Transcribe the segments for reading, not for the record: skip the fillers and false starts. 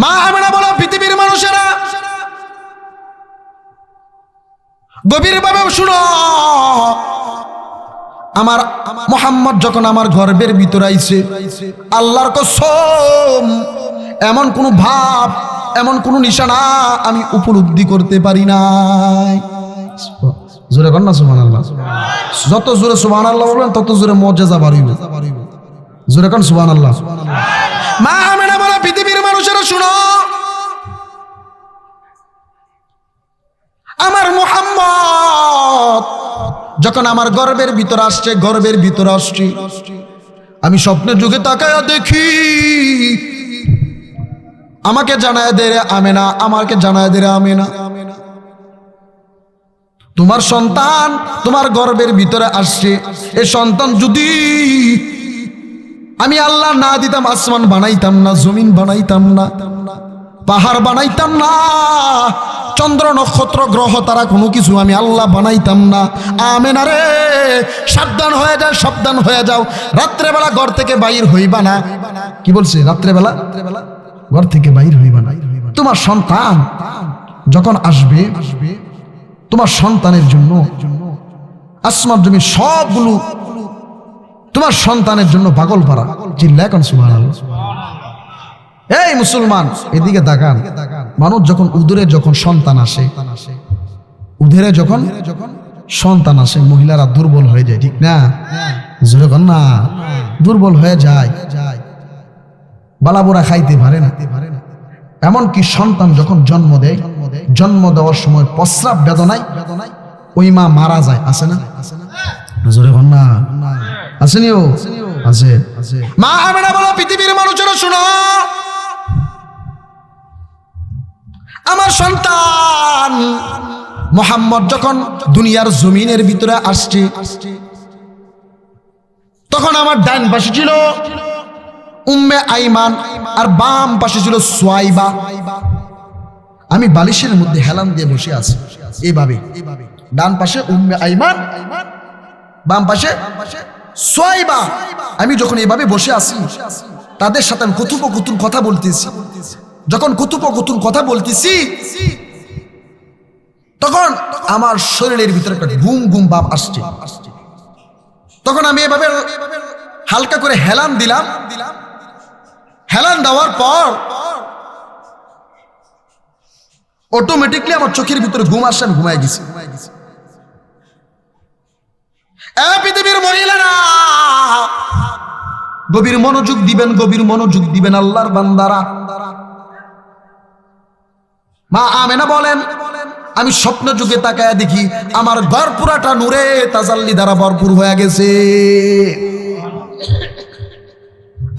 মা আমেনা বলো, পৃথিবীর মানুষেরা গভীরভাবে শুনো, আমার মুহাম্মদ যখন আমার গর্ভের ভিতরে আইছে, আল্লাহর কসম এমন কোন ভাব, এমন কোন নিশানা আমি উপলব্ধি করতে পারি নাই। জোরে কর না সুবহানাল্লাহ। যত জোরে সুবহানাল্লাহ বলবেন তত জোরে মুআজ্জাজা বাড়িব। জোরে কর সুবহানাল্লাহ। মা আমেনা বলো, পৃথিবীর মানুষেরা শুনো, আমার মুহাম্মদ যখন আমার গর্ভের ভিতরে আসছে, আমি স্বপ্নের যুগে তাকায়া দেখি, আমাকে জানায় দে রে আমেনা, আমাকে জানায় দে রে আমেনা, তোমার সন্তান তোমার গর্ভের ভিতরে আসছে। এই সন্তান যদি আমি আল্লাহ না দিতাম, আসমান বানাইতাম না, জমিন বানাইতাম না, পাহাড় বানাইতাম না, চন্দ্র নক্ষত্র গ্রহ তারা কোনো কিছু আমি আল্লাহ বানাইতাম না। আমেনা রে, সাবধান হয়ে যাও, সাবধান হয়ে যাও, রাত্রেবেলা ঘর থেকে বাইর হইবা না। কি বলছে? রাত্রেবেলা ঘর থেকে বাইর হইবা না। তোমার সন্তান যখন আসবে, তোমার সন্তানের জন্য আসমান জমি সবগুলো তোমার সন্তানের জন্য পাগল পারা। চিল্লায় এখন সুবহানাল্লাহ। এই মুসলমান এদিকে তাকান, মানুষ যখন উদরে যখন সন্তান আসে, উদরে যখন সন্তান আসে, মহিলারা দুর্বল হয়ে যায়, ঠিক না? জোরে কর না, দুর্বল হয়ে যায়, বালাবোরা খাইতে পারে না। এমনকি সন্তান যখন জন্ম দেয়, জন্ম দেওয়ার সময় প্রস্রাব বেদনায় ওই মা মারা যায়, আছে না? জোরে কর না, আসেনি? ও আছে। মা আমেনা বলো, পৃথিবীর মানুষেরা শুনো, আমার সন্তান মুহাম্মদ যখন দুনিয়ার জমিনের ভিতরে আসছে, তখন আমার ডান পাশে ছিল উম্মে আইমান আর বাম পাশে ছিল সুয়াইবা। আমি বালিশের মধ্যে হেলান দিয়ে বসে আছি এইভাবে, ডান পাশে উম্মে আইমান, বাম পাশে সুয়াইবা। আমি যখন এইভাবে বসে আছি, তাদের সাথে আমি কথোপকথন কথা বলতেছি। যখন কথোপকথন কথা বলতেছি, তখন আমার শরীরের ভিতরে একটা ঘুম ঘুম ভাব আসছে। তখন আমি এভাবে হালকা করে হেলান দিলাম। হেলান দেওয়ার পর অটোমেটিকলি আমার চোখের ভিতরে ঘুম আসছে, আমি ঘুমায় গেছি। পৃথিবীর মহিলারা গভীর মনোযোগ দিবেন, গভীর মনোযোগ দিবেন আল্লাহর বান্দারা। মা আমেনা বলেন, আমি স্বপ্ন যুগে তাকায়া দেখি আমার ঘর পুরাটা নূরে তাজাল্লি দ্বারা ভরপুর হয়ে গেছে।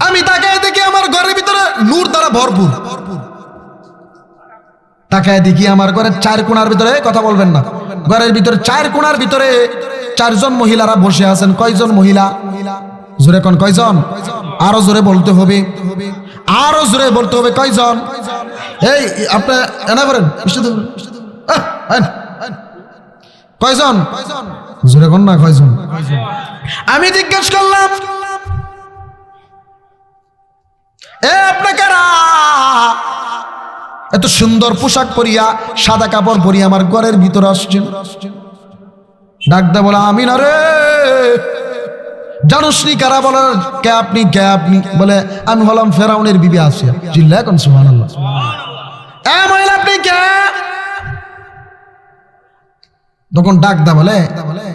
আমি তাকায় দেখি আমার ঘরের ভিতরে নূর দ্বারা ভরপুর। তাকায় দেখি আমার ঘরের চার কোণার ভিতরে, কথা বলবেন না, ঘরের ভিতরে চার কোণার ভিতরে চারজন মহিলারা বসে আছেন। কয়জন মহিলা? জোরে কোন কয়জন? আরো জোরে বলতে হবে, আরো জোরে বলতে হবে। কয়জন? এই আপনি এনা করেন, কয়জন? জোরে কোন না, কয়জন? আমি জিজ্ঞেস করলাম, আপনি কারা? এত সুন্দর পোশাক পরিয়া, সাদা কাপড় পরিয়া আমার ঘরের ভিতরে আসছেন। ডাকদা বলা, আমিনা রে, জানোসনি কারা? বলে, কে আপনি, কে আপনি? বলে, আমি হলাম ফেরাউনের বিবি আসিয়া। চিল্লায় এখন সুবহানাল্লাহ। মহিলা আপনি কে? তখন ডাকদা বলে,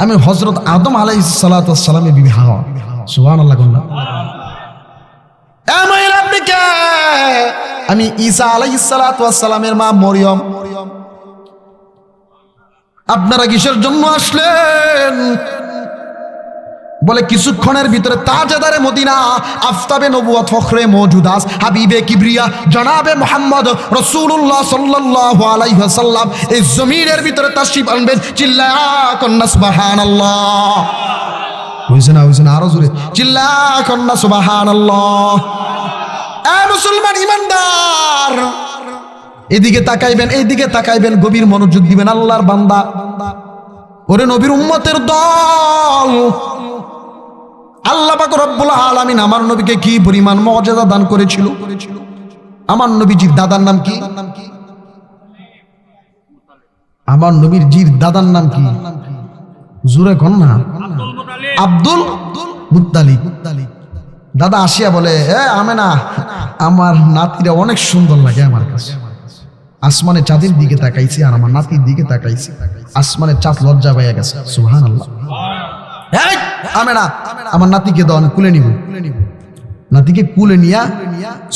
আমি হযরত আদম আলাইহিস সালাতু ওয়াস সালামের বিবি হাওয়া। সুবহানাল্লাহ। মহিলা আপনি কে? আমি ঈসা আলাইহিস সালাতু ওয়াস সালামের মা মরিয়ম। আপনারা কিসের জন্য আসলেন? বলে, কিছুক্ষণের ভিতরে তাজদারে মদিনা, আফতাবে নবুয়ত, ফখরে মওজুদাত, হাবিবে কিবরিয়া জনাবে মুহাম্মদ রাসূলুল্লাহ সাল্লাল্লাহু আলাইহি ওয়াসাল্লাম এই জমিনের ভিতরে তাশরীফ আনবেন। চিল্লায়া কন্না সুবহানাল্লাহ। হইছে না? আরো জোরে চিল্লা কন্না সুবহানাল্লাহ। মুসলমান ইমানদার, এদিকে তাকাইবেন, এইদিকে তাকাইবেন, গভীর মনোযোগ দিবেন আল্লাহর বান্দা। ওরে নবীর উম্মতের দল, আল্লাহ পাক রব্বুল আলামিন আমার নবীকে কি পরিমাণ মুআজিজা দান করেছিল। আমার নবীজির দাদার নাম কি? আমার নবীজির দাদার নাম কি? জোরে কোন না? Abdul Muttalib. দাদা আসিয়া বলে, আমেনা, আমার নাতিরা অনেক সুন্দর লাগে আমার কাছে। আসমানে চাঁদের দিকে তাকাইছি আর আমার নাতির দিকে তাকাইছি, আসমানে চাঁদ লজ্জা পাইয়া গেছে। সুবহানাল্লাহ। আমেনা, আমার নাতিকে দাও, আমি কুলে নিব। নাতিকে কুলে নিয়া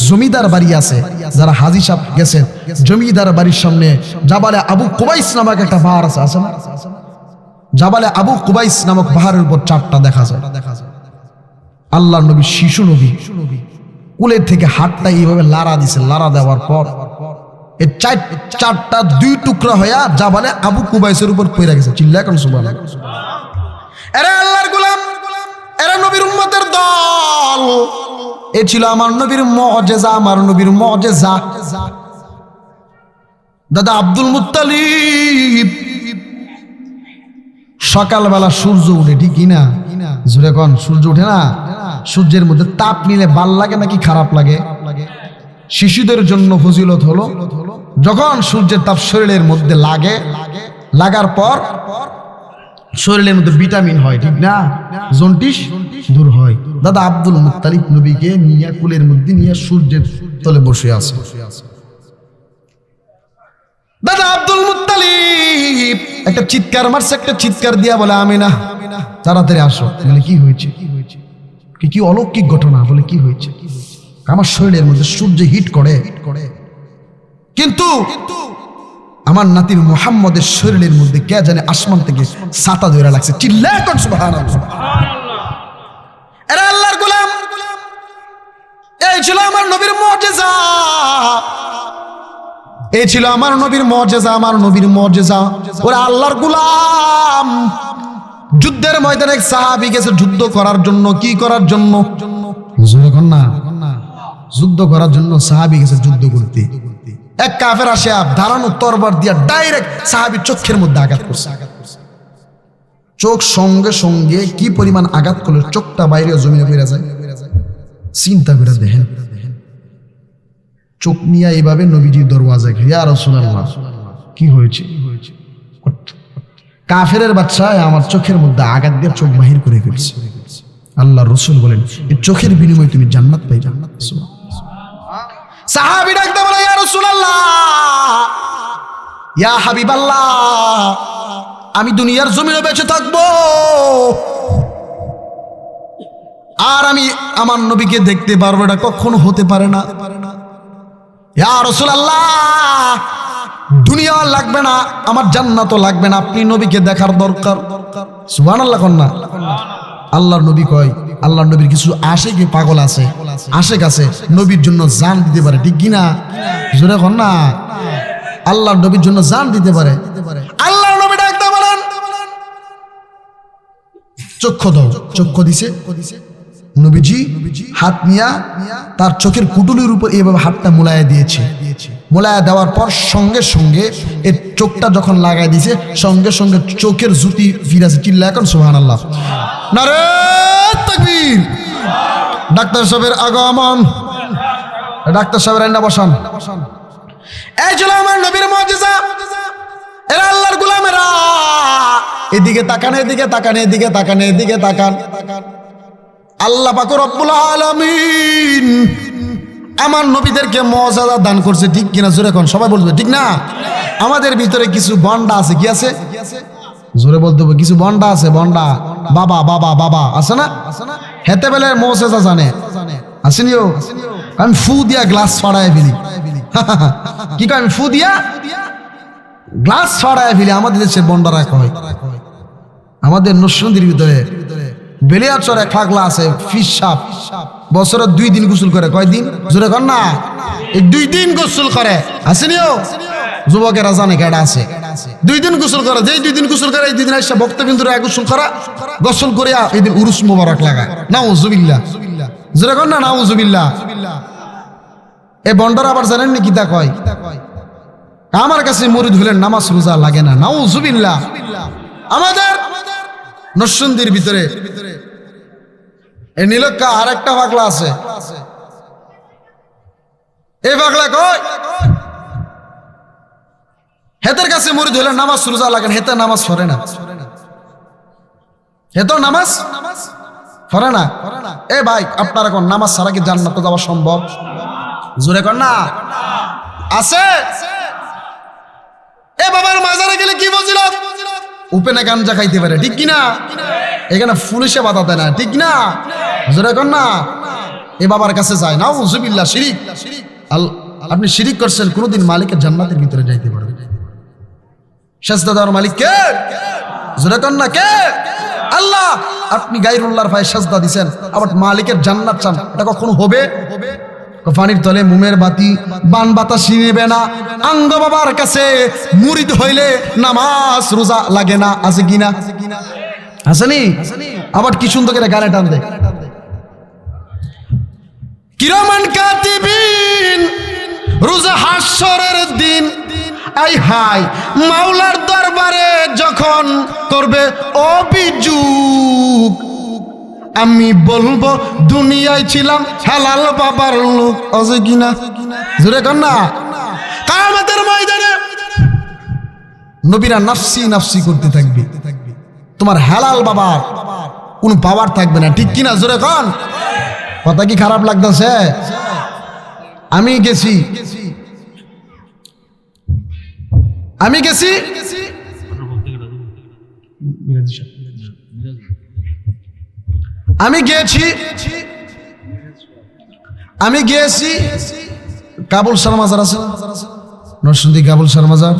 জমিদার বাড়ি আছে, যারা হাজী সাহেব গেছেন, জমিদার বাড়ির সামনে জাবালে আবু কুবাইস নামক একটা পাহাড় আছে না? জাবালে আবু কুবাইস নামক পাহাড়ের উপর চাঁদটা দেখা যায়। আল্লাহর নবী, শিশু নবী, কুলের থেকে হাতটা এইভাবে লাড়া দিছে। লাড়া দেওয়ার পর এই চারটা দুই টুকরা হইয়া জাবালে আবু কুবাইসের উপর পড়ে গেছে। চিল্লা এখন সুবহানাল্লাহ। এরা আল্লাহর গোলাম, এরা নবীর উম্মতের দল। এ ছিল আমার নবীর মুজিজা, আমার নবীর মুজিজা। দাদা আব্দুল মুত্তালিব, সকালবেলা সূর্য উঠে, ঠিক কিনা? জোরে কোন, সূর্য উঠে না? সূর্যের মধ্যে তাপ নিলে ভাল লাগে নাকি খারাপ লাগে? শিশুদের জন্য ফজিলত হলো যখন সূর্যের তাপ শরীরের মধ্যে লাগে, লাগার পর শরীরের মধ্যে ভিটামিন হয়, ঠিক না? জন্ডিস দূর হয়। দাদা আব্দুল মুত্তালিব নবীকে নিয়ে কুলের মধ্যে নিয়ে সূর্যের তলে বসে আছে। দাদা আব্দুল মুত্তালিব একটা চিৎকার মারছে, একটা চিৎকার দিয়া বলে, আমিনা তাড়াতাড়ি আসো। বলে কি হয়েছে? কি অলৌকিক ঘটনা? বলে কি হয়েছে? আমার শরীরের মধ্যে সূর্য হিট করে, কিন্তু আমার নাতির মুহাম্মদের শরীরের মধ্যে কে জানে আসমান থেকে ছাতা ধরে লাগছে। চিল্লায় কোন সুবহানাল্লাহ। এরা আল্লাহর গোলাম। এই ছিল আমার নবীর মুজিজা, এই ছিল আমার নবীর মুজিজা, আমার নবীর মুজিজা। ওরা আল্লাহর গোলাম। যুদ্ধের ময়দানে এক সাহাবী গেছে যুদ্ধ করার জন্য। কি করার জন্য? যুদ্ধ করার জন্য সাহাবী গেছে যুদ্ধ করতে। এক কাফের আসে ধারানো তরবার দিয়া ডাইরেক্ট সাহাবীর চোখের মধ্যে আঘাত করছে। চোখ সঙ্গে সঙ্গে কি পরিমাণ আঘাত করলে চোখটা বাইরে জমিনে পড়ে যায়। চিন্তা করে দেখেন, চোখ নিয়ে এইভাবে নবীজির দরওয়াজায়, ইয়া রাসূলুল্লাহ কি হয়েছে? কাফেরের বাচ্চা আমার চোখের মধ্যে আঘাত দিয়ে চোখ বাহির করে ফেলছে। আল্লাহ রাসূল বলেন, এই চোখের বিনিময়ে তুমি জান্নাত পাই। জান্নাত। সাহাবী ডাকতে বলে, ইয়া রাসূলুল্লাহ, ইয়া হাবিবাল্লাহ, আমি দুনিয়ার জমিনে বেঁচে থাকবো আর আমি আমার নবীকে দেখতে পারবো, এটা কখনো হতে পারে না। ইয়া রাসূলুল্লাহ, দুনিয়া লাগবে না, আমার জান্নাতও লাগবে না, আপনি নবীকে দেখার দরকার। সুবহানাল্লাহ কন্যা। আল্লাহর নবী কয়, আল্লাহর নবীর কিছু আশিক পাগল আছে, আশিক আছে নবীর জন্য জান দিতে পারে, ঠিক কিনা? জোরে কন না। আল্লাহর নবীর জন্য জান দিতে পারে। আল্লাহর নবী ডাকতে বলেন, চক্ষু দাও। চক্ষু দিছে। নবীজি হাত নিয়া তার চোখের পুটুলির উপর এইভাবে হাতটা মুলায়া দিয়েছে। মুলায়া দেওয়ার পর সঙ্গে সঙ্গে এই চোখটা যখন লাগাই দিয়েছে, সঙ্গে সঙ্গে চোখের জ্যোতি ফিরেছে। চিল্লা এখন সুবহানাল্লাহ। নারে তাকবীর। ডাক্তার সাহেবের আগমন। ডাক্তার সাহেবের আইনা বসান। এই ছিল আমার নবীর মুজিজা। এরা আল্লাহর গোলামেরা। এদিকে তাকান, এদিকে তাকান, এদিকে তাকান, এদিকে তাকান। আল্লাহ পাক রব্বুল আলামিন আমার নবীদেরকে মুজিজা দান করছে, ঠিক কিনা? জোরে কোন, সবাই বলবে ঠিক না? আমাদের ভিতরে কিছু বন্ডা আছে। কি আছে? জোরে বলতে হবে, কিছু বন্ডা আছে। বন্ডা বাবা বাবা বাবা আছে না? হেতে বেলে মুজিজা জানে আসেনিও। আমি ফু দিয়া গ্লাস ফাড়ায় ফেলি। কি কয়? আমি ফু দিয়া গ্লাস ফাড়ায় ফেলি। আমাদের দেশের বন্ডারা কয়। আমাদের নরসিংদীর ভিতরে বেলিয়াচর এক পাগলা আছে, ফিস সাপ। বছরে 2 দিন গোসল করে। কয় দিন? জোরে কর না। এই 2 দিন গোসল করে। আসেনিও? যুবকেরা জানে কেডা আছে। 2 দিন গোসল করে। যেই 2 দিন গোসল করে, এই 2 দিন আসছে ভক্তবিন্দুরা গোসল করা। গোসল করিয়া এই দিন উরুস মোবারক লাগায়। নাউজুবিল্লাহ। জোরে কর না, নাউজুবিল্লাহ। এই বন্ডার আবার জানেন নি কিতা কয়? আমার কাছে মুরিদ হলেন নামাজ রোজা লাগে না। নাউজুবিল্লাহ। আমাদের নরসিংদীর ভিতরে এই নীলক্কা আর একটা পাগলা আছে। এ পাগলা কই হেতের কাছে মুরিদ হইলে নামাজ রোজা লাগেন, হেতে নামাজ পড়ে না, হেতো নামাজ পড়ে না। এ ভাই আপনারা কোন নামাজ ছাড়া কি জান্নাতে যাওয়া সম্ভব? জোরে কর না আছে। এ বাবার মাজারে গেলে কি বলছিল? উপেনে গাঞ্জা খাইতে পারে, ঠিক কিনা? এখানে পুলিশে বাধা দেয় না, ঠিক না? জোরে কর না। এ বাবার কাছে যায় না, নাউজুবিল্লাহ, শিরিক। আপনি শিরিক করছেন, কোনোদিন মালিকের জান্নাতের ভিতরে যাইতে পারবেন? সেজদা দেওয়ার মালিক কে? জোরে কর না, কে? আল্লাহ। আপনি গায়রুল্লাহর পায়ে সেজদা দিবেন, আবার মালিকের জান্নাত চান, এটা কখনো হবে? পানির তলে মোমের বাতি, বান বাতাস নেবে না। আঙ্গ বাবার কাছে মুরিদ হইলে নামাজ রোজা লাগে না, আছে কিনা? আসেনি? আবার কি সুন্দর করে গানে টান দেয়, কিরামান কাতিবিন রোজা হাসরের দিন, আই হাই মাওলার দরবারে যখন করবে অভিযোগ, আমি বলবো দুনিয়ায় ছিলাম হালাল বাবার লোক, আছে কিনা? জোরে কর না। কিয়ামতের ময়দানে নবীরা নাফসি নাফসি করতে থাকবে, তোমার হালাল বাবার কোনো পাওয়ার থাকবে না, ঠিক কিনা? জোরে কর। কথা কি খারাপ লাগতেছে? আমি গেছি আমি গেছি কাবুল শাহ মাজার আছে, নরসিংদী কাবুল শাহ মাজার,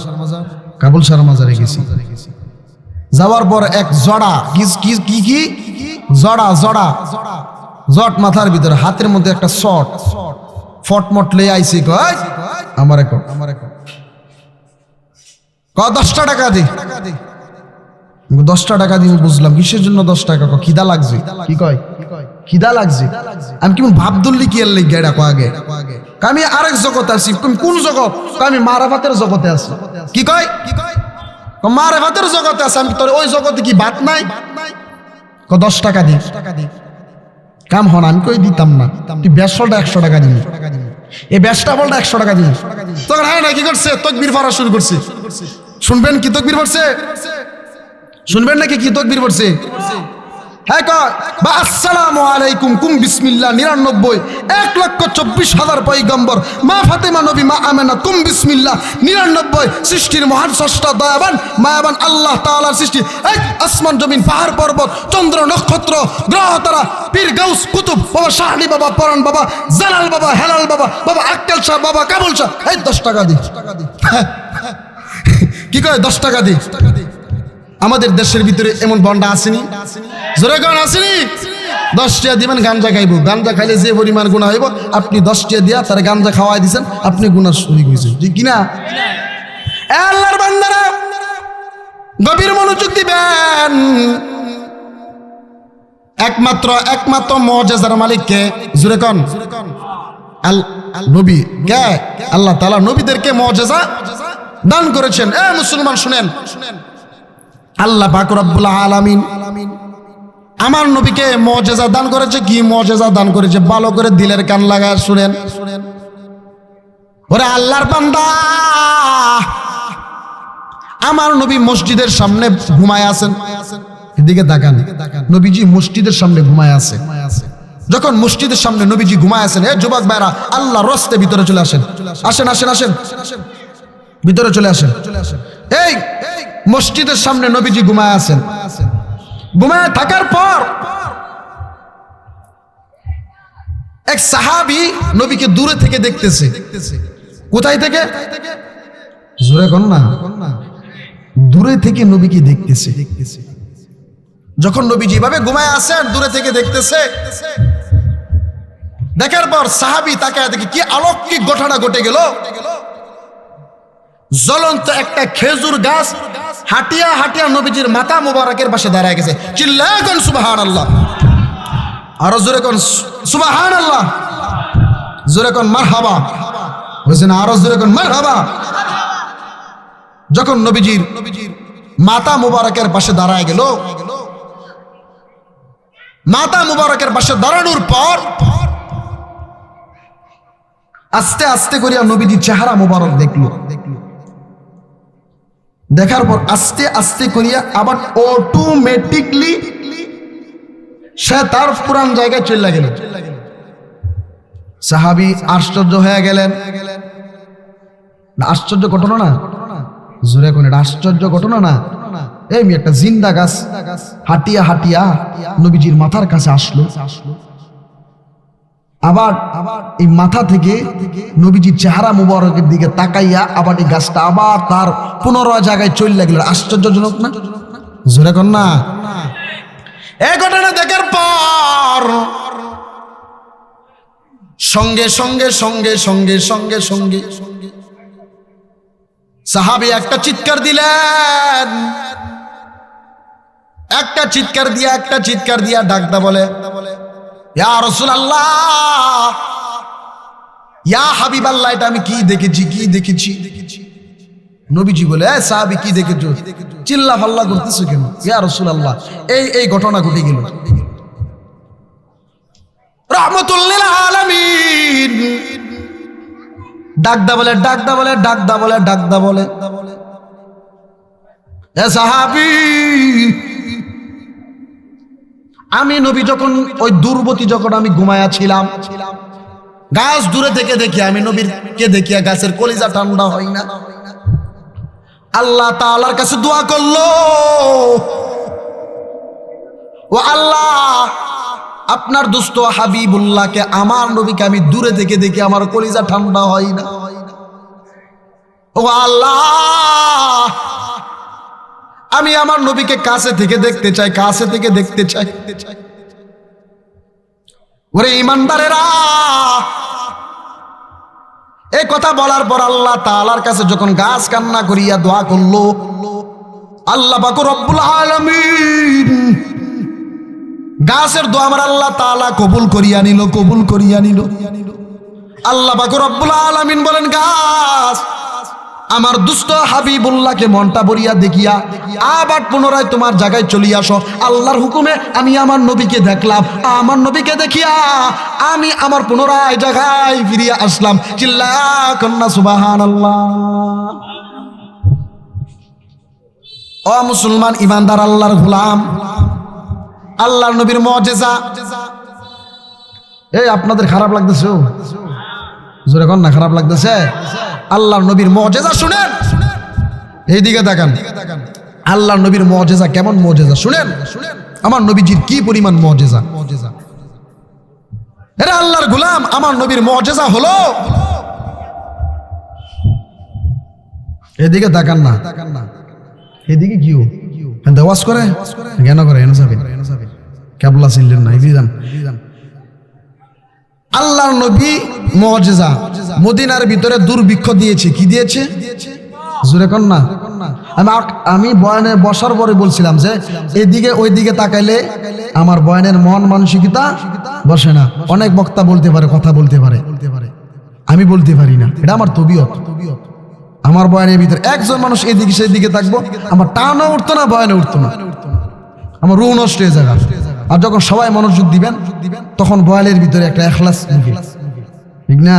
কাবুল শাহ মাজারে গেছি। যাওয়ার পর এক জড়া কি জড়া জট মাথার ভিতরে, হাতের মধ্যে একটা শট ফটমট লে আইসি, কয় আমারে কো 10টা টাকা দি। 10টা টাকা দিয়ে বুঝলাম কিসের জন্য 10 টাকা, খিদা লাগছে। কি কয়? খিদা লাগছে। আমি কেমন ভাব ধরলি কি এর লেগে ডাকো আগে, আমি আরেক জগতে আছি। কোন জগৎ? আমি মারাফাতের জগতে আছি। কি কয়? মারাফাতের জগতে আছে। আমি তোর ওই জগতে কি ভাত নাই? 10 টাকা দি। কাম হন, আমি কই দিতাম না, তুই বেশটা 100 টাকা দিবি, এই বেশটা বলটা 100 টাকা দিবি। তখন হ্যাঁ না কি করছে? তকবীর পড়া শুরু করছে। শুনবেন কি তকবীর পড়ছে? শুনবেন নাকি কি তকবীর পড়ছে? হ্যাঁ কয় বা আসসালামু আলাইকুম কুম বিসমিল্লাহ 99, 1,24,000 পয়গম্বর, মা ফাতেমা নবী, মা আমেনা তুম বিসমিল্লাহ 99, সৃষ্টির মহান স্রষ্টা দয়াবান মায়াবান আল্লাহ তাআলার সৃষ্টি, এই আসমান জমিন পাহাড় পর্বত চন্দ্র নক্ষত্র গ্রহ তারা, পীর গাউস কুতুব, বাবা শাহলি বাবা, পরান বাবা, জালাল বাবা, হেলাল বাবা, বাবা আক্কেল শাহ, বাবা কাবুল শাহ, এই 10 টাকা দি। কি কয়? 10 টাকা দি। আমাদের দেশের ভিতরে এমন বন্ডা আসেনি? জোরে কোন আসেনি? 10 টাকা দিবেন, গাঞ্জা খাইব। গাঞ্জা খাইলে যে পরিমাণ গুনাহ হইব, আপনি 10 টাকা দিয়া তার গাঞ্জা খাওয়াই দিছেন, আপনি গুনাহ শরীক হইছেন, ঠিক কিনা? আল্লাহর বান্দারা গভীর মনোযোগ দিবেন। একমাত্র মুআজিজার মালিক কে? জোরে কোন নবী কে? আল্লাহ তাআলা নবীদেরকে মুআজিজা দান করেছেন। এ মুসলমান শুনেন, আল্লাহ পাক রব্বুল আলামিন আমার নবীকে মুআজিজা দান করেছে। কি মুআজিজা দান করেছে? ভালো করে দিলের কান লাগায় শুনেন। ওরে আল্লাহর বান্দা, আমার নবী মসজিদের সামনে ঘুমায় আছেন, এদিকে তাকান, নবীজি মসজিদের সামনে ঘুমায় আছে। যখন মসজিদের সামনে নবীজি ঘুমায় আছেন, এ যুবক ভাইরা আল্লাহর রাস্তায় ভিতরে চলে আসেন, আসেন ভিতরে চলে আসেন। এই মসজিদের সামনে নবীজি ঘুমায় আছেন। ঘুমায় থাকার পর এক সাহাবী নবীকে দূরে থেকে দেখতেছে। কোথায় থেকে? জোরে কর না। দূরে থেকে নবীকে দেখতেছে। যখন নবীজি এভাবে ঘুমায় আছেন, দূরে থেকে দেখতেছে, দেখার পর সাহাবী তাকায় দেখে কি অলৌকিক ঘটনা ঘটে গেল। জ্বলন্ত একটা খেজুর গাছ হাঁটিয়া হাঁটিয়া নবীজির মাথা মুবারকের পাশে দাঁড়ায় গেছে। চিল্লায় কোন সুবহানাল্লাহ, আরো জোরে কোন সুবহানাল্লাহ, জোরে কোন মারহাবা, বুঝছেন? আরো জোরে কোন মারহাবা। যখন নবীজির মাথা মুবারকের পাশে দাঁড়ায় গেল, মাথা মুবারকের পাশে দাঁড়ানোর পর আস্তে আস্তে করিয়া নবীজির চেহারা মোবারক দেখলো, দেখার পর আস্তে আস্তে করিয়া আবার অটোমেটিকলি সে তার পুরান জায়গায় চলে গেল। সাহাবী আশ্চর্য হয়ে গেলেন। আশ্চর্য ঘটনা না? জোরে কোন এটা আশ্চর্য ঘটনা না? এই একটা জিন্দা গাছ হাঁটিয়া হাঁটিয়া নবীজির মাথার কাছে আসলো। আবার এই মাথা থেকে নবীজির চেহারা মুবারকের দিকে তাকাইয়া আবার এই গাছটা আবার তার পুনরায় জায়গায় চলে গেল। আশ্চর্যজনক না? জোরে কোন না? এই ঘটনা দেখার পর সঙ্গে সঙ্গে সঙ্গে সঙ্গে সঙ্গে সঙ্গে সাহাবী একটা চিৎকার দিলেন। একটা চিৎকার দিয়া ডাকদা বলে, ইয়া রাসূলুল্লাহ, ইয়া হাবিবাল্লাহ, এটা আমি কি দেখেছি। নবীজি বলে, এ সাহাবী কি দেখেছো? চিল্লা ফাল্লা করতেছো কেন? ইয়া রাসূলুল্লাহ, এই ঘটনা ঘটে গেল। রাহমাতুল লিল আলামিন ডাকদা বলে, এ সাহাবী, আমি নবী যখন ওই দুর্বতী যখন আমি ঘুমায়া ছিলাম, গাছ দূরে থেকে দেখি, আমি নবীকে দেখিয়া গাছের কলিজা ঠান্ডা হয় না। আল্লাহ তাআলার কাছে দোয়া করলো, ও আল্লাহ, আপনার দুষ্ট হাবিবুল্লাহকে, আমার নবীকে আমি দূরে থেকে দেখি, আমার কলিজা ঠান্ডা হয় না। ও আল্লাহ, আমি আমার নবীকে কাছে থেকে দেখতে চাই। ওরে ঈমানদারেরা, এই কথা বলার পর আল্লাহ তাআলার কাছে যখন গাছ কান্না করিয়া দোয়া করলো, আল্লাহ পাক রব্বুল আলামিন গাছের দোয়া আমার আল্লাহ তাআলা কবুল করিয়া নিল। আল্লাহ পাক রব্বুল আলামিন বলেন, গাছ আমার দুষ্ট হাবিবুল্লাহকে মনটা ভরিয়া দেখিয়া আবার পুনরায় তোমার জায়গায় চলে আসো। আল্লাহর হুকুমে আমি আমার নবীকে দেখলাম, আমার নবীকে দেখিয়া আমি আমার পুনরায় জায়গায় ফিরিয়া আসলাম। চিল্লায়া কন্যা সুবহানাল্লাহ। ও মুসলমান ইমানদার আল্লাহর গোলাম, আল্লাহর নবীর মুজিজা। এই আপনাদের খারাপ লাগতেছে? জোরে কোন না, খারাপ লাগতেছে? আল্লাহর নবীর মুজিজা শুনেন, এইদিকে তাকান। আল্লাহর নবীর মুজিজা কেমন মুজিজা শুনেন। আমার নবীজির কি পরিমাণ মুজিজা। এরা আল্লাহর গোলাম, আমার নবীর মুজিজা হলো, এদিকে তাকান না, এদিকে কিও দেওয়াজ করে জ্ঞান করে এনে যাবেন, কেবলা ছিলেন না, এদিকে যান। আল্লাহর নবী মুজিজা, মদিনার ভিতরে দুর্ভিক্ষ দিয়েছে। কি দিয়েছে? জোরে কোন না। আমি বয়ানে বসার পরে বলছিলাম যে এদিকে ওইদিকে তাকাইলে আমার বয়ানের মন মানসিকতা বসে না। অনেক বক্তা বলতে পারে, কথা বলতে পারে, আমি বলতে পারি না, এটা আমার তবিয়ত। আমার বয়ানের ভিতরে একজন মানুষ এদিকে সেদিকে থাকবো, আমার টানও উঠতো না, বয়ানে উঠতো না, আমার রুহ নষ্ট হয়ে যাবে। আর যখন সবাই মনোযোগ দিবেন তখন বয়ালের ভিতরে একটা ইখলাস থাকে, ঠিক না?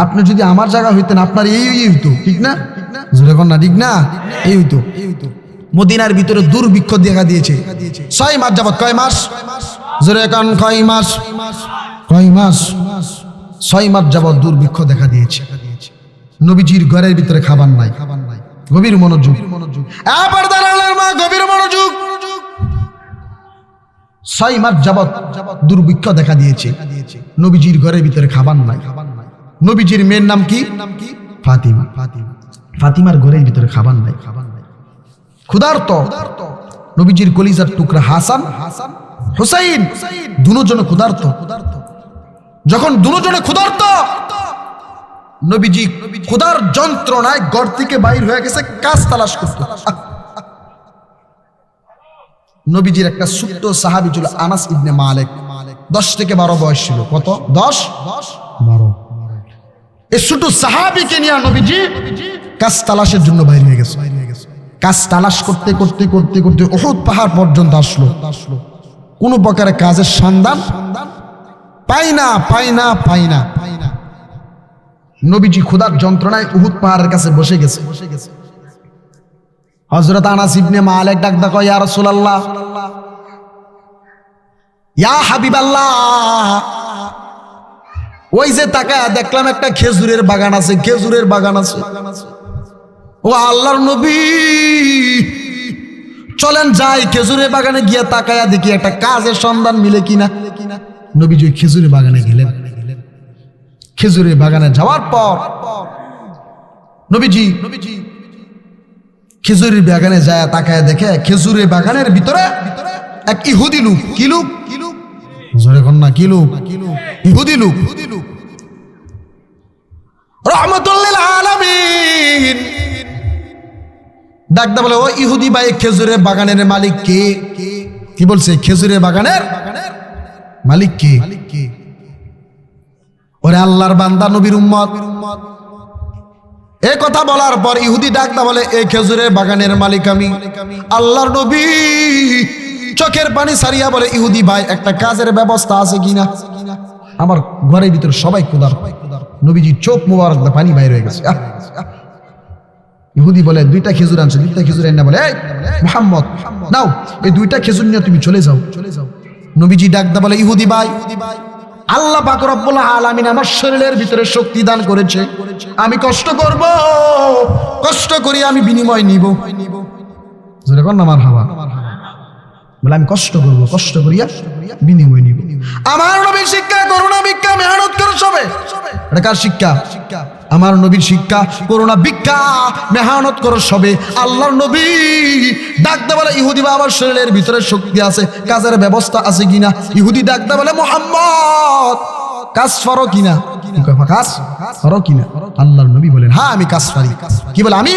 আপনি যদি আমার জায়গা হইতেন আপনার এই হইতো, ঠিক না? জোরে কোন না, ঠিক না? এই হইতো। মদিনার ভিতরে দুর্ভিক্ষ দেখা দিয়েছে 6 মাস যাবত। কয় মাস? জোরে কোন, কয় মাস? 6 মাস যাবত দুর্ভিক্ষ দেখা দিয়েছে। নবীজির ঘরের ভিতরে খাবার নাই। গভীর মনোযোগ, গভীর মনোযোগ। 6 মাস যাবত দুর্ভিক্ষ দেখা দিয়েছে, নবীজির ঘরের ভিতরে খাবার নাই। নবীজির মেয়ের নাম কি? ফাতিমা। ফাতিমার ঘরের ভিতরে খাবার নাই, ক্ষুধার্ত। নবীজির কলিজার টুকরা হাসান, হুসাইন দুজনে ক্ষুধার্ত। যখন দুজনে ক্ষুধার্ত, নবীজি ক্ষুধার যন্ত্রণায় ঘর থেকে বাইর হয়ে গেছে, কাজ তালাশ করতে। নবীজির একটা ছোট্ট সাহাবী ছিল আনাস ইবনে মালিক, 10 থেকে 12 বয়স ছিল। কত? 10 12। এই ছোট সাহাবীকে নিয়ে নবীজি কাজ তালাশের জন্য বাইর হয়ে গেছে। কাজ তালাশ করতে করতে করতে করতে উহুদ পাহাড় পর্যন্ত আসলো। কোন প্রকারের কাজের সন্ধান পাই না। নবীজি ক্ষুধার যন্ত্রণায় উহুদ পাহাড়ের কাছে বসে গেছে। হযরত আনাস ইবনে মালিক ডাক দাও, ইয়া রাসূলুল্লাহ, ইয়া হাবিবাল্লাহ, ওই যে তাকায়া দেখলাম একটা খেজুরের বাগান আছে, খেজুরের বাগান আছে। ও আল্লাহর নবী, চলেন যাই খেজুরের বাগানে গিয়ে তাকায়া দেখি একটা কাজের সন্ধান মিলে কিনা। নবীজি ওই খেজুরের বাগানে গেলেন। খেজুরের বাগানে যাওয়ার পর নবীজি খেজুরের বাগানে যায় তাকায়া দেখে খেজুরের বাগানের ভিতরে এক ইহুদি লোক। কি লোক? জোরে কন্যা, কি লোক? ইহুদি লোক। রাহমাতুল লিল আলামিন ডাকদা বলে, ও ইহুদি ভাই, খেজুরের বাগানের মালিক কে? কি বলছে? খেজুরের বাগানের মালিক কে? ওরে আল্লাহর বান্দা, নবীর উম্মত। এই কথা বলার পর ইহুদি ডাকদা বলে, এই খেজুরের বাগানের মালিক আমি। আল্লাহর নবী চোখের পানি সারিয়া বলে, ইহুদি ভাই, একটা কাজের ব্যবস্থা আছে কিনা? আমার ঘরের ভিতরে সবাই ক্ষুধার। নবীজি চোখ মোবারক পানি বাইরে হয়ে গেছে। ইহুদি বলে, দুইটা খেজুর আনছে। দুইটা খেজুর এনে বলে, এই মুহাম্মদ, নাও এই দুইটা খেজুর নিয়ে তুমি চলে যাও। নবীজি ডাকদা বলে, ইহুদি ভাই, আল্লাহ পাক রব্বুল আলামিন আমার শরীরের ভিতরে শক্তি দান করেছে। আমি কষ্ট করব, কষ্ট করি আমি বিনিময় নিব। জোরে কর না মারহাবা। বলে আমি কষ্ট করব, কষ্ট করিয়া বিনিময় নিব। আমার নবীর শিক্ষা, করুণা ভিক্ষা, মেহনত করে সবে। এটা কার শিক্ষা? আমার নবীর শিক্ষা, করুণা ভিক্ষা, মেহনত করো সবে। আল্লাহর নবী ডাকতে বলে, ইহুদি বা আমার শরীরের ভিতরে শক্তি আছে, কাজের ব্যবস্থা আছে কিনা? ইহুদি ডাকতে বলে, মুহাম্মদ, কাজ পারো কিনা? কাজ পারো কিনা? আল্লাহর নবী বলেন, হ্যাঁ আমি কাজ পারি। কি বলে? আমি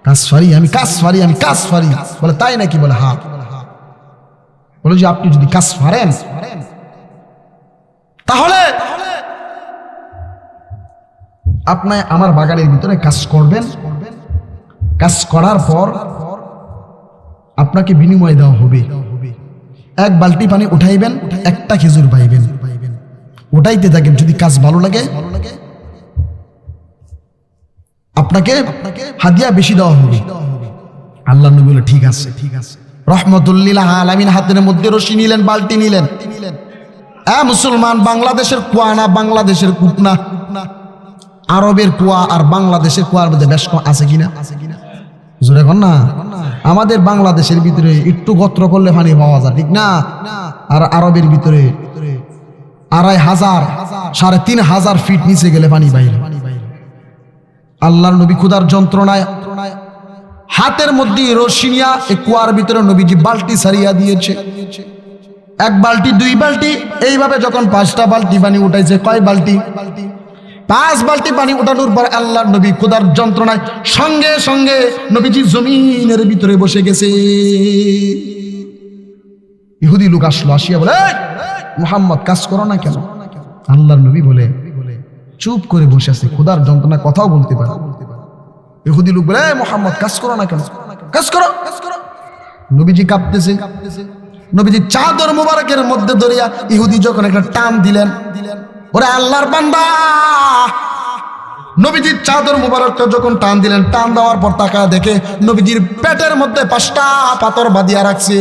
কাজ পারি, আমি কাজ পারি, আমি কাজ পারি। বলে, তাই নাকি? বলে, হ্যাঁ। বলে যে আপনি যদি কাজ পারেন তাহলে আপনি আমার বাগানের ভিতরে কাজ করবেন। কাজ করার পর আপনাকে বিনিময় দেওয়া হবে। এক বালতি পানি উঠাইবেন, একটা খেজুর পাইবেন। উঠাইতে থাকেন, যদি কাজ ভালো লাগে আপনাকে হাদিয়া বেশি দেওয়া হবে। আল্লাহ নবী বলে, ঠিক আছে, ঠিক আছে। রাহমাতুল লিল আলামিন হাতের মধ্যে রশি নিলেন, বালতি নিলেন। মুসলমান, বাংলাদেশের কুয়া না, বাংলাদেশের কূপ না, আরবের কুয়া আর বাংলাদেশের কুয়ার মধ্যে বেশ আছে কিনা? জোরে কর না। আমাদের বাংলাদেশের ভিতরে একটু গোত্র করলে পানি পাওয়া যায়, ঠিক না? আর আরবের ভিতরে 2500 3500 ফিট নিচে গেলে পানি বাইরে। আল্লাহর নবী ক্ষুধার যন্ত্রণায় হাতের মধ্যে রশি নিয়া এই কুয়ার ভিতরে নবীজি বালতি সারিয়া দিয়েছে। এক বালতি, দুই বালতি, এইভাবে যখন 5টা বালতি পানি উঠাইছে। কয় বালতি? 5 বালতি পানি উঠানোর পর আল্লাহর নবী ক্ষুধার যন্ত্রণায় সঙ্গে সঙ্গে নবীজি জমিনের ভিতরে বসে গেছে। ইহুদি লোক আসলো, আসিয়া বলে, মুহাম্মদ, কাজ করো না কেন? আল্লাহর নবী বলে, চুপ করে বসে আছে, ক্ষুধার যন্ত্রণা কথাও বলতে পারে। ইহুদি লোক বলে, মুহাম্মদ, কাজ করো না কেন? কাজ করো। নবীজি কাঁপতেছে। নবীজি চাদর মুবারকের মধ্যে ধরিয়া ইহুদি যখন একটা টান দিলেন, ওরে আল্লাহর বান্দা, নবীজির চাদর মুবারকটা যখন টান দিলেন, টান দেওয়ার পর তাকায় দেখে নবীজির পেটের মধ্যে 5টা পাথর বাঁধিয়া রাখছে।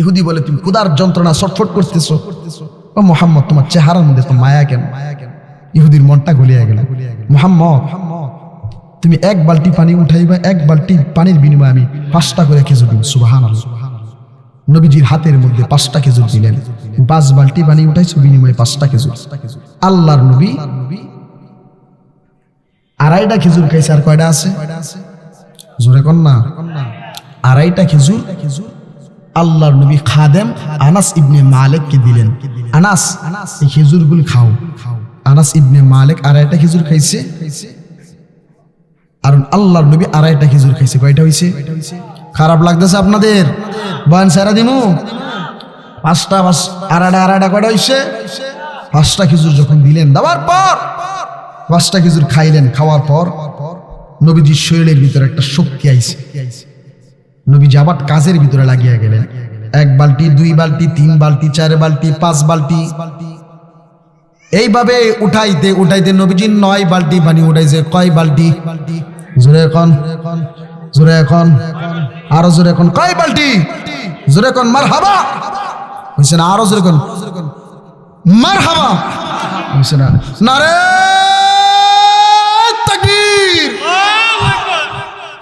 ইহুদি বলে, তুমি ক্ষুধার যন্ত্রণা ছটফট করতেছো। ও মুহাম্মদ, তোমার চেহারার মধ্যে তো মায়া কেন? ইহুদির মনটা গলিয়া গেল। মুহাম্মদ, তুমি এক বালতি পানি উঠাইবা, এক বালতি পানির বিনিময়ে আমি 5টা করে খেজুর দিব। সুবহানাল্লাহ। নবীজির হাতের মধ্যে 5টা খেজুর দিলেন। 5 বালতি পানি উঠাইছো, বিনিময়ে 5টা খেজুর। আল্লাহর নবী 2.5টা খেজুর খাইছে। আর কয়টা আছে? জোরে কর না। 2.5টা খেজুর আল্লাহর নবী খাদেম আনাস ইবনে মালিককে দিলেন। আনাস, এই খেজুরগুলো খাও। আনাস ইবনে মালিক 2.5টা খেজুর খাইছে, আর আল্লাহর নবী 2.5টা খেজুর খাইছে। কয়টা হইছে? খারাপ লাগতেছে আপনাদের? বয়ান সারা দিমু। 5টা 2.5 কয়টা হইছে? 5টা খেজুর যখন দিলেন, দেওয়ার পর 5টা খেজুর খাইলেন। খাওয়ার পর নবীজির শরীরের ভিতরে একটা শক্তি আইছে। নবীজি আবার কাজের ভিতরে লাগিয়া গেলেন। 1 বালতি, 2 বালতি, 3 বালতি, 4 বালতি, 5 বালতি। এইভাবে উঠাইতে উঠাইতে নবীজি 9 বালতি পানি উঠাইছে। কয় বালতি? জোরে এখন, জোরে এখন, আরো জোরে এখন। কয় বালতি? জোরে এখন। মারহাবা হইছে না? আরো জোরে এখন। মারহাবা হইছে না? নারে তাকবীর!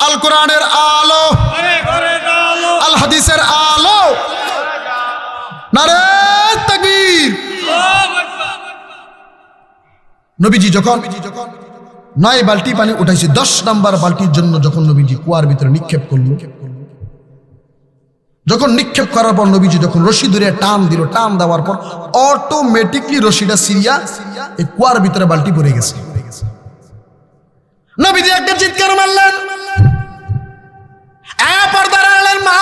আল কোরআনের আলো, আল হাদিসের আলো, নারে তাকবীর! নবীজি যখন 9 বালতি পানি উঠাইছে, 10 নাম্বার বালতির জন্য যখন নবীজি কুয়ার ভিতরে নিক্ষেপ করলো, যখন নিক্ষেপ করার পর নবীজি যখন রশি ধরে টান দিল, টান দেওয়ার পর অটোমেটিকলি রশিটা সিরিয়া এই কুয়ার ভিতরে বালতি পড়ে গেছে। নবীজি একটা চিৎকার মারলেন, পর্দার আড়ালের মা!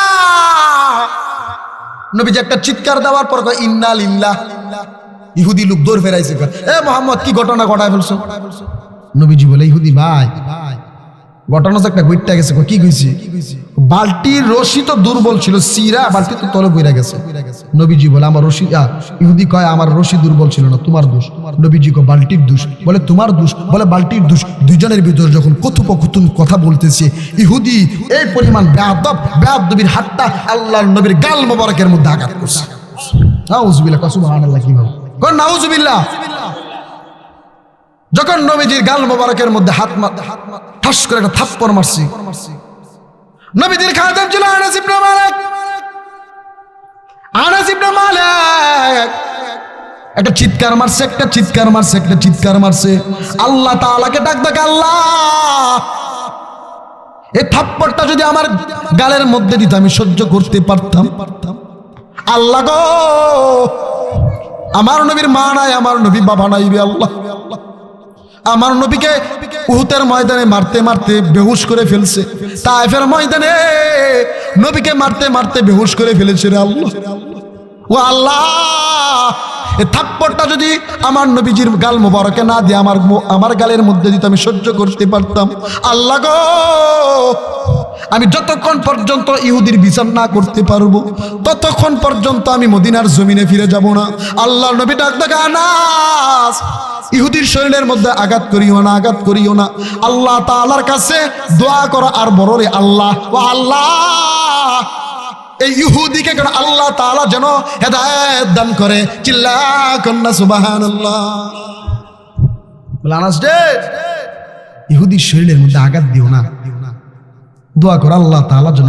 নবীজি একটা চিৎকার দেওয়ার পর কয় ইন্না লিল্লাহ। ইহুদি লোক দৌড় ফেরাইছে, এ মোহাম্মদ কি ঘটনা ঘটায় ফেলছো? নবীজি বলে, ইহুদি ভাই ঘটনা তো একটা ঘটতে গেছে। কি কইছে? বালতির রশি তো দুর্বল ছিল, সিরা বালতি তো তলে বইরা গেছে। নবীজি বলে, আমার রশি, ইহুদি কয় আমার রশি দুর্বল ছিল না, তোমার দোষ। নবীজি কয় বালতির দোষ। বলে তোমার দোষ? বলে বালতির দোষ। দুইজনের ভিতর যখন কথোপকথন কথা বলতেছে, ইহুদি এই পরিমাণ বেয়াদবির হাতটা আল্লাহর নবীর গাল মোবারকের মধ্যে আঘাত করছে। নাউজুবিল্লাহ, সুবহানাল্লাহ। কি বল? কোন নাউজুবিল্লাহ? যখন নবীজির গাল মোবারকের মধ্যে হাত ঠাস করে একটা থাপ্পড় মারছি, নবীজির খাদেম ছিল আনাস ইবনে মালিক। আনাস ইবনে মালিক একটা চিৎকার মারছে, একটা চিৎকার মারছে, একটা চিৎকার মারছে। আল্লাহ তাআলাকে ডাক ডাক, আল্লাহ এই থাপ্পড়টা যদি আমার গালের মধ্যে দিত আমি সহ্য করতে পারতাম। আল্লাহ গো, আমার নবীর মা নাই, আমার নবী বাবা নাই রে আল্লাহ। আমার নবীকে উহুদের ময়দানে মারতে মারতে বেহুশ করে ফেলছে, তায়েফের ময়দানে নবীকে মারতে মারতে বেহুশ করে ফেলেছে রে আল্লাহ। ও আল্লাহ, এই থাপ্পড়টা যদি আমার নবীজির গাল মোবারকে না দিয়ে আমার গালের মধ্যে দিতে আমি সহ্য করতে পারতাম। আল্লাহ গো, আমি যতক্ষণ পর্যন্ত ইহুদির বিচার না করতে পারবো ততক্ষণ পর্যন্ত আমি মদিনার জমিনে ফিরে যাব না। আল্লাহর নবী ডাক ডাক, আনাস ইহুদির শরীরের মধ্যে আঘাত করিও না, আঘাত করিও না। আল্লাহ তাআলার কাছে দোয়া করো আর বড় রে আল্লাহ, ও আল্লাহ এই ইহুদিকে কেন আল্লাহ তাআলা যেন হেদায়েত দান করে। চিল্লা কন্না সুবহানাল্লাহ। বলে আনাস রে, ইহুদির শরীরের মধ্যে আঘাত দিও না, দোয়া কর আল্লাহ তাআলা যেন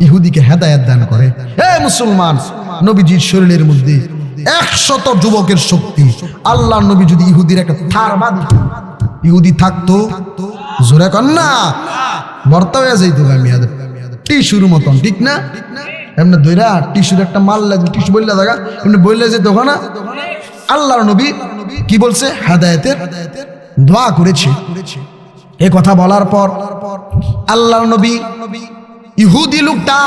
ইহুদিকে হেদায়েত দান করে। হে মুসলমান, নবীজির শরীরের মধ্যে 100 যুবকের শক্তি। আল্লাহর নবী যদি ইহুদির একটা থার বাঁধি, ইহুদি থাকতো জোরে কন্না বর্তা হয়ে যাইতো টিস্যুর মতন, ঠিক না? এমনি দইরা টিস্যুর একটা মাল লাগে, টিস্যু বললে দেখা এমনি বললে যে তখন আল্লাহর নবী কি বলছে? হেদায়েতের দোয়া করেছে। এই কথা বলার পর আল্লাহর নবী, ইহুদি লোকটা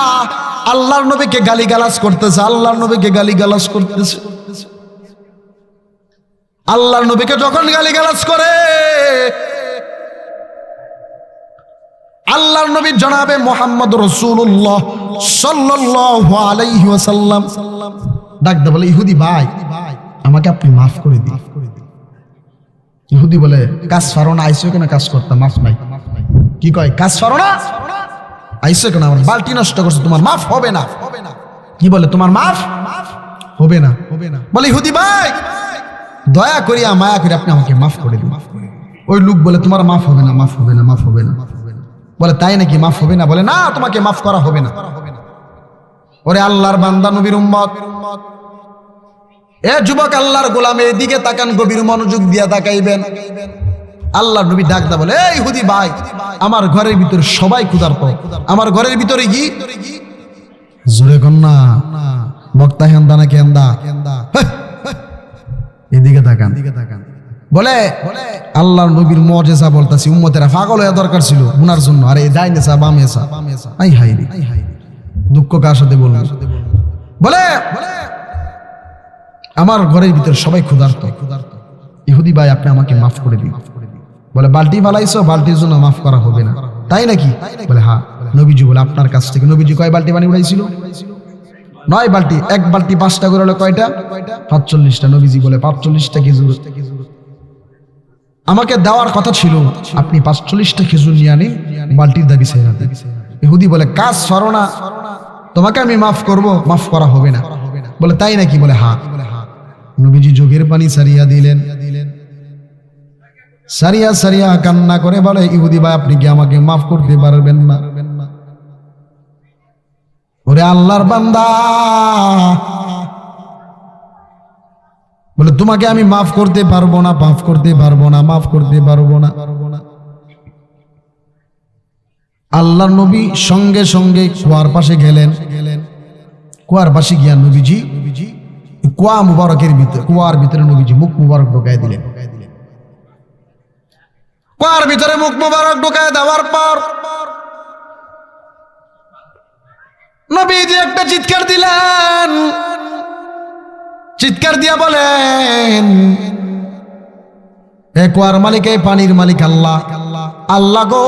আল্লাহর নবীকে গালিগালাজ করতেছে, আল্লাহর নবীকে গালিগালাজ করতেছে। আল্লাহর নবীকে যখন গালিগালাজ করে, আল্লাহর নবী জনাবে মুহাম্মদ রাসূলুল্লাহ সাল্লাল্লাহু আলাইহি ওয়াসাল্লাম ডাক দে বলে, ইহুদি ভাই আমাকে আপনি মাফ করে দিন। ইহুদি বলে, কাজ ফারো না, আইসো কেন কাজ করতাম, মাফ নাই। কি কয়? কাজ ফারো না, আইসো কেন, আমার বালতি নষ্ট করছো, তোমার মাফ হবে না। কি বলে? তোমার মাফ হবে না। বলে, ইহুদি ভাই দয়া করিয়া মায়া করে আপনি আমাকে মাফ করে দিন। ওই লোক বলে, তোমার মাফ হবে না, মাফ হবে না, মাফ হবে না। বলে, তাই নাকি, মাফ হবে না? বলে, না, তোমাকে মাফ করা হবে না। ওরে আল্লাহর বান্দা, নবীর উম্মত, এ যুবক আল্লাহর গোলাম, এদিকে তাকান, গভীর মনোযোগ দিয়া তাকাইবেন। আল্লাহর নবী ডাক দা বলে, এই ইহুদি ভাই, আমার ঘরের ভিতরে সবাই ক্ষুধার্ত, আমার ঘরের ভিতরে কি জোরে কন্যা বক্তা হেন্দা না কেন্দা, এদিকে তাকান। বলে, আল্লাহর নবীর মুজিজা বলতাছি, উম্মতেরা পাগল হয়ে দরকার ছিল গুনার জন্য। আরে ডাইনে সা বামে সা, আই হাই রে, দুঃখ কার সাথে বলবো? বলে, আমার ঘরের ভিতরে সবাই ক্ষুধার্ত, ইহুদি ভাই আপনি আমাকে মাফ করে দিন। বলে, বালতি বানাইছো, বালতির জন্য মাফ করা হবে না, তাই নাকি? বলে, হ্যাঁ। নবীজি বলে, আপনার কাছ থেকে নবীজি কয় বালতি পানি উঠাইছিল? 9 বালতি। এক বালতি 5টা করে হলো কয়টা? 45টা। নবীজি বলে, 45টা খেজুর আমাকে দেওয়ার কথা ছিল, আপনি 45টা খেজুর নিয়ে আনি, বালতির দাবি ছেড়ে দেন। ইহুদি বলে, কাজ সরো না, তোমাকে আমি মাফ করব, মাফ করা হবে না। বলে, তাই নাকি? বলে, হ্যাঁ। নবীজি যোগের পানি সারিয়া দিলেন। সারিয়া সারিয়া কান্না করে বলে, ইহুদি ভাই, আপনি কি আমাকে মাফ করতে পারবেন না? ওরে আল্লাহর বান্দা, বলে, তোমাকে আমি মাফ করতে পারবো না, মাফ করতে পারবো না, মাফ করতে পারবো না। আল্লাহর নবী সঙ্গে সঙ্গে কুয়ার পাশে গেলেন। কুয়ার পাশে গিয়া নবীজি কুয়া মুবারকের ভিতরে, কুয়ার ভিতরে নবীজি মুখ মুবারক ঢোকায় দিলেন। কুয়ার ভিতরে মুখ মুবারক ঢোকায় দেওয়ার পর নবীজি একটা চিৎকার দিলেন। চিৎকার দিয়া বলেন, এ কুয়ার মালিক, এই পানির মালিক আল্লাহ, আল্লাহ গো,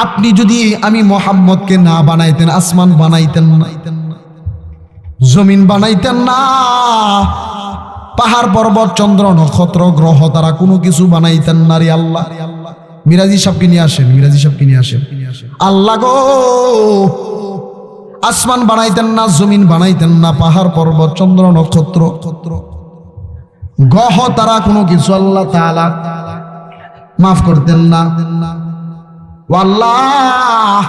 আপনি যদি আমি মোহাম্মদকে না বানাইতেন, আসমান বানাইতেন না, জমিন বানাইতেন না, পাহাড় পর্বত চন্দ্র নক্ষত্র গ্রহ তারা কোনো কিছু বানাইতেন না রে আল্লাহ। মিরাজি সাহেবকে নিয়ে আসেন, মিরাজি সাহেবকে নিয়ে আসেন। আল্লাহ গো, আসমান বানাইতেন না, জমিন বানাইতেন না, পাহাড় পর্বত চন্দ্র নক্ষত্র গ্রহ তারা কোনো কিছু আল্লাহ তাআলা মাফ করতেন না। আল্লাহ,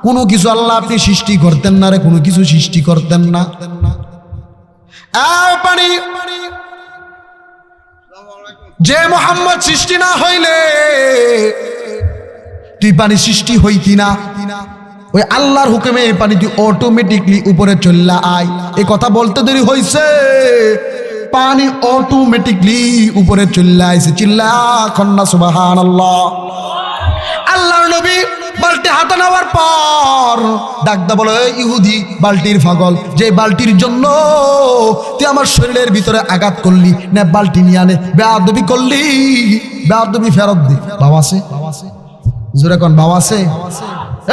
কোনো কিছু আল্লাহ আপনি সৃষ্টি করতেন না রে, কোনো কিছু সৃষ্টি করতেন না। পানি যে মোহাম্মদ সৃষ্টি না হইলে তুই পানি সৃষ্টি হইতি না। ওই আল্লাহর হুকুমে এই পানি তুই অটোমেটিকলি উপরে চললা আয়। এই কথা বলতে দেরি হইছে, পানি অটোমেটিকলি উপরে চললা আইছে। চিল্লা কন্যা সুবহানাল্লাহ। আল্লাহর নবী বালতি হাতে নেওয়ার পর ডাকদা বলে, ইহুদি বালতির পাগল, যে বালতির জন্য তুই আমার শরীরের ভিতরে আঘাত করলি না, বালতি নিয়ে আনে, বেয়াদবি করলি, বেয়াদবি ফেরত দে। বাবা আছে? জোরে কোন বাবা আছে?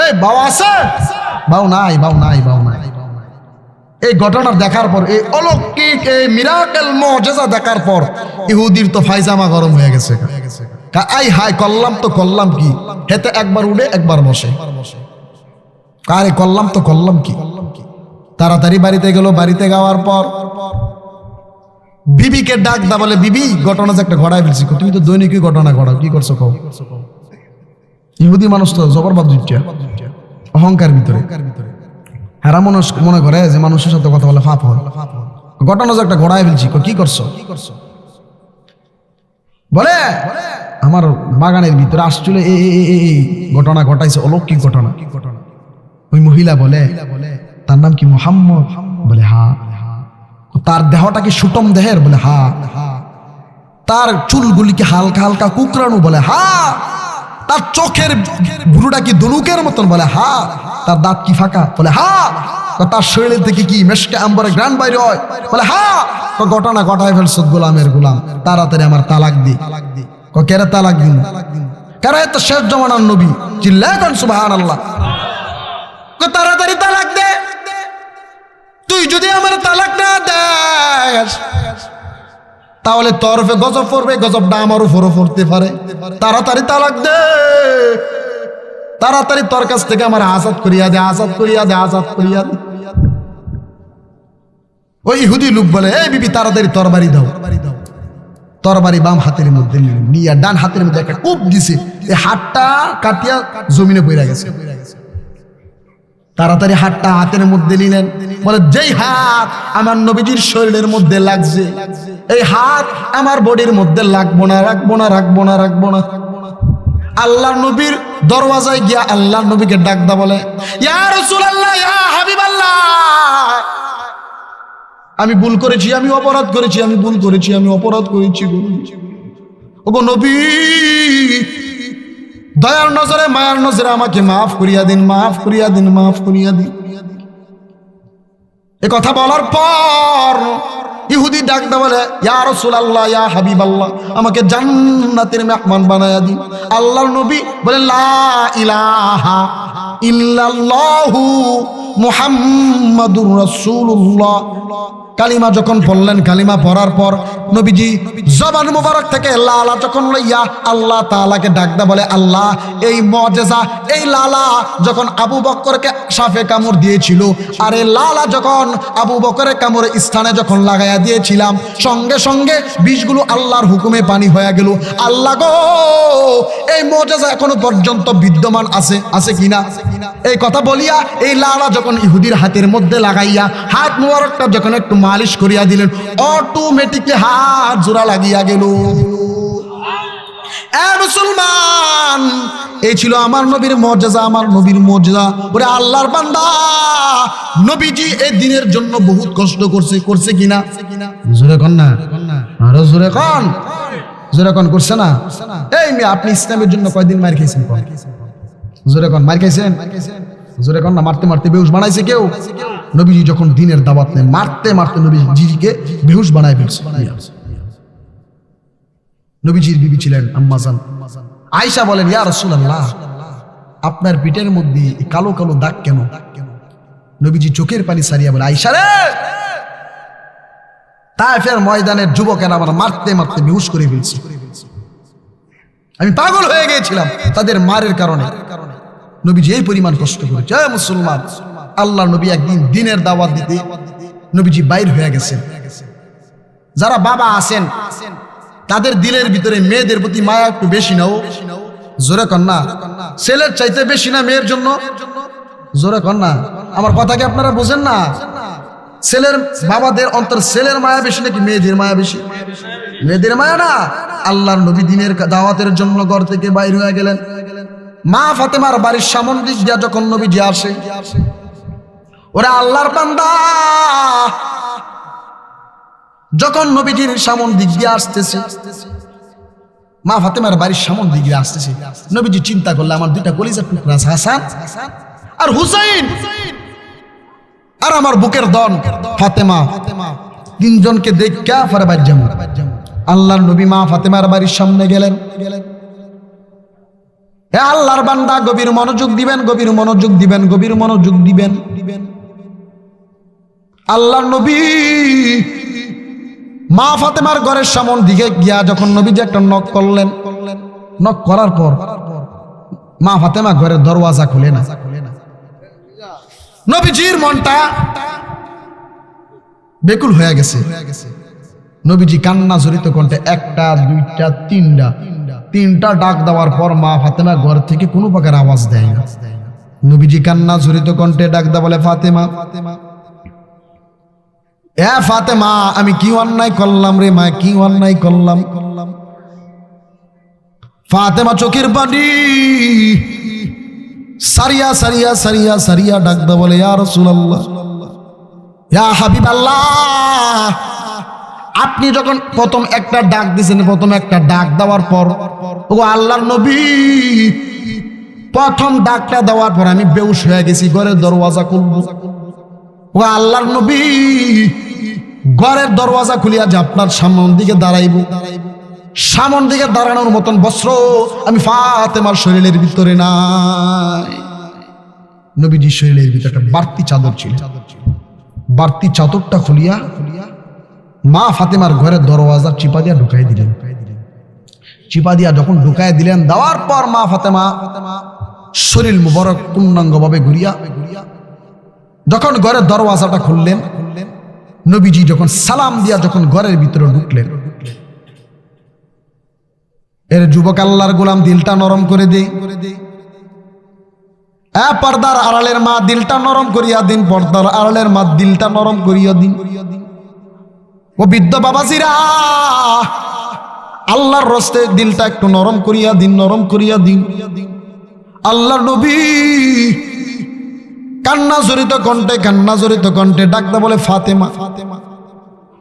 এই বাবা আছে? বাউ নাই, বাউ নাই, বাউ নাই। এই ঘটনা দেখার পর, এই অলৌকিক এই মিরাকেল মুজিজা দেখার পর ইহুদির তো ফাইজামা গরম হয়ে গেছে। আই হাই, করলাম তো করলাম কি, হেতে একবার উড়ে একবার বসে। আরে করলাম তো করলাম কি। তাড়াতাড়ি বাড়িতে গেল। বাড়িতে যাওয়ার পর বিবিকে ডাক দা, বলে, বিবি, ঘটনা যে একটা ঘটায় ফেলছি, তুমি তো দৈনিকই ঘটনা ঘটাও, কি করছো কও। ইহুদি মানুষ তো জবরবাদ, অহংকার ভিতরে। হারা মানুষ মনে করে যে মানুষের সাথে কথা বলে ফাপ হয়। ঘটনা যে একটা ঘটায় ফেলছি, কি করছো। বলে, আমার বাগানের ভিতরে আসছিল এই ঘটনা ঘটাইছে, অলৌকিক ঘটনা। ওই মহিলা বলে, তার নাম কি মুহাম্মদ? বলে, হ্যাঁ। তার দেহটা কি সুটম দেহের? বলে, হ্যাঁ। তার চুলগুলি কি হালকা হালকা কুকরানো? বলে, হ্যাঁ। তার চোখের ভুরুটা কি ধনুকের মতন? বলে, হ্যাঁ। তার দাঁত কি ফাঁকা? বলে, হ্যাঁ। তার শরীরের থেকে কি মেশকে আম্বরে গ্রান বাইরে হয়? বলে, হ্যাঁ। ঘটনা ঘটায় ফেলছ গোলামের গোলাম, তাড়াতাড়ি আমার তালাক দি। কেরে তালাক দিন? কারণ এত শেষ জমানার নবী। চিল্লায় কোন সুবহানাল্লাহ। তাড়াতাড়ি তালাক দে। তুই যদি আমার তালাক না দেস তাহলে তোর উপরে গজব পড়বে, গজবটা আমার উপরও পড়তে পারে। তাড়াতাড়ি তালাক দে, তাড়াতাড়ি তোর কাছ থেকে আমার আজাদ করিয়া দে, আজাদ করিয়া দে, আজাদ করিয়া দে। ওই ইহুদি লোক বলে, এই বিবি, তাড়াতাড়ি তরবারি দাও। তরবারি বাম হাতের মধ্যে নিয়ে ডান হাতের মধ্যে একটা কূপ দিছে, এই হাতটা কাটিয়া জমিনে পড়ে গেছে। তাড়াতাড়ি হাতটা হাতের মধ্যে নিলেন। বলে, যেই হাত আমার নবীজির শরীরের মধ্যে লাগছে, এই হাত আমার বডির মধ্যে লাগবো না, রাখবো না, রাখবো না, রাখবো না। আল্লাহ নবীর দরওয়াজায় গিয়া আল্লাহ নবীকে ডাকদা বলে, ইয়া রাসূলুল্লাহ, ইয়া হাবিবাল্লাহ, আমি ভুল করেছি, আমি অপরাধ করেছি, আমি ভুল করেছি, আমি অপরাধ করেছি। ওগো নবী, দয়ার নজরে মায়ার নজরে আমাকে মাফ করিয়া দিন, মাফ করিয়া দিন, মাফ করিয়া দিন। এ কথা বলার পর ইহুদি ডাকদা বলে, ইয়া রাসূলুল্লাহ, ইয়া হাবিবাল্লাহ, আমাকে জান্নাতের মেহমান বানায়া দিন। আল্লাহর নবী বলে, লা ইলাহা ইল্লাল্লাহু মুহাম্মাদুর রাসূলুল্লাহ। কালিমা যখন পড়লেন, কালিমা পড়ার পর নবীজি জবান মুবারক থেকে লালা যখন লইয়া আল্লাহ তাআলাকে ডাকদা বলে, আল্লাহ এই মুআজিজা, এই লালা যখন আবু বকরকে সাপে কামড় দিয়েছিল, আর এই লালা যখন আবু বকরের কামড়ের স্থানে যখন লাগাইয়া দিয়েছিলাম, সঙ্গে সঙ্গে বিষগুলো আল্লাহর হুকুমে পানি হয়ে গেল। আল্লাহ গো, এই মুআজিজা এখনো পর্যন্ত বিদ্যমান আছে কিনা? এই কথা বলিয়া এই লালা যখন ইহুদির হাতের মধ্যে লাগাইয়া হাত মুবারকটা যখন একটু মালিশ করিয়া দিলেন, অটোমেটিকলি হাত জোড়া লাগিয়া গেল। এ মুসলমান, এই ছিল আমার নবীর মুআজিজা, আমার নবীর মুআজিজা। ওরে আল্লাহর বান্দা, নবীজি এই দিনের জন্য বহুত কষ্ট করছে কিনা? জোরে কোন না, আরো জোরে কোন, জোরে কোন, করছে না? এই মেয়ে, আপনি ইসলামের জন্য কয়দিন মার খেয়েছেন? জোরে কোন, মার খাইছেন? জোরে কোন না, মারতে মারতে বেহুশ বানাইছে কেউ? নবীজি যখন দিনের দাওয়াত নেন, মারতে মারতে নবীজিকে বেহুশ বানায় ফেলছে। নবীজির বিবি ছিলেন আম্মা জান আয়েশা, বলেন, ইয়া রাসূলুল্লাহ, আপনার পিঠের মধ্যে কালো কালো দাগ কেন? নবীজি চোখের পানি সারিয়া বলে, আয়েশা রে, তায়েফের ময়দানের যুবকেরা আমার মারতে মারতে বেহুশ করে ফেলছে, আমি পাগল হয়ে গিয়েছিলাম তাদের মারের কারণে। নবীজি এই পরিমাণ কষ্ট করেছে। মুসলমান, আল্লাহ নবী একদিন দিনের দাওয়াত দিতে নবীজি বাইর হয়ে গেছেন। যারা বাবা আছেন, তাদের দিলের ভিতরে মেয়েদের প্রতি মায়া একটু বেশি নাও। জোরে কন্যা, ছেলের চাইতে বেশি না মেয়ের জন্য? জোরে কন্যা, আমার কথা কি আপনারা বোঝেন না? ছেলের বাবাদের অন্তর ছেলের মায়া বেশি নাকি মেয়েদের মায়া বেশি? মেয়েদের মায়া না। আল্লাহর নবী দিনের দাওয়াতের জন্য ঘর থেকে বাইর হয়ে গেলেন। মা ফাতেমার বাড়ির সামন দিক দিয়া যখন নবীজি আসে, ওরা আল্লাহর বান্দা যখন নবীজির সামন দিক দিয়ে আসতেছে, মা ফাতেমার বাড়ির সামন দিক দিয়ে আসতেছে, নবীজি চিন্তা করলে, আমার দুইটা কলিজার টুকরা আছে, হাসান আর হুসাইন, আর আমার বুকের দন ফাতেমা, তিনজনকে দেখা পরে বাইর যাবো। আল্লাহর নবী মা ফাতেমার বাড়ির সামনে গেলেন। হে আল্লাহর বান্দা, গভীর মনোযোগ দিবেন, গভীর মনোযোগ দিবেন, গভীর মনোযোগ দিবেন। আল্লাহর নবী মা ফাতেমার ঘরের সামন দিকে গিয়া যখন নবীজি একটা নক করলেন, নক করার পর মা ফাতেমা ঘরের দরওয়াজা খুলে না। নবীজির মনটা বেকুল হয়ে গেছে। নবীজি কান্না জড়িত কণ্ঠে একটা, দুইটা, তিনটা ডাক দেওয়ার পর মা ফাতেমা ঘর থেকে কোনো প্রকার আওয়াজ দেয় না। নবীজি কান্না জড়িত কণ্ঠে ডাক দা বলে, ফাতেমা, এ ফাতেমা, আমি কি অন্যায় করলাম রে মা, কি অন্যায় করলাম? ফাতেমা চোখের পানি সারিয়া সারিয়া সারিয়া সারিয়া ডাক দা বলে, ইয়া রাসূলুল্লাহ, ইয়া হাবিবাল্লাহ, আপনি যখন প্রথম একটা ডাক দিয়েছেন, প্রথম একটা ডাক দেওয়ার পর, ও আল্লাহর নবী, প্রথম ডাকটা দেওয়ার পর আমি বেহুশ হয়ে গেছি, ঘরের দরওয়াজা খুলবো। ও আল্লাহর নবী, ঘরের দরওয়াজা খুলিয়া যে আপনার সামন দিকে দাঁড়াইব, সামন দিকে দাঁড়ানোর মতন বস্ত্র আমি ফাতেমার শরীরের ভিতরে নাই। নবীজির শরীরের ভিতরে একটা বাড়তি চাদর ছিল। বাড়তি চাদরটা খুলিয়া মা ফাতেমার ঘরের দরওয়াজা চিপা দিয়া ঢুকাই দিলেন। চিপা দিয়া যখন ঢুকাই দিলেন, দেওয়ার পর মা ফাতেমা শরীর মুবারক পূর্ণাঙ্গ ভাবে ঘুরিয়া যখন ঘরের দরওয়াজাটা খুললেন, নবীজি যখন সালাম দিয়া যখন ঘরের ভিতরে ঢুকলেন, এর যুবক আল্লাহর গোলাম দিলটা নরম করে দেই। পর্দার আড়ালের মা দিলটা নরম করিয়া দিন, পর্দার আড়ালের মা দিলটা নরম করিয়া দিন। ও বৃদ্ধ বাবাজিরা, আল্লাহর রস্তে দিলটা একটু নরম করিয়া দিন, নরম করিয়া দিন। আল্লাহর নবী কান্না জড়িত কণ্ঠে ডাকতে বলে, ফাতেমা,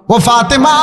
ও ফাতেমা,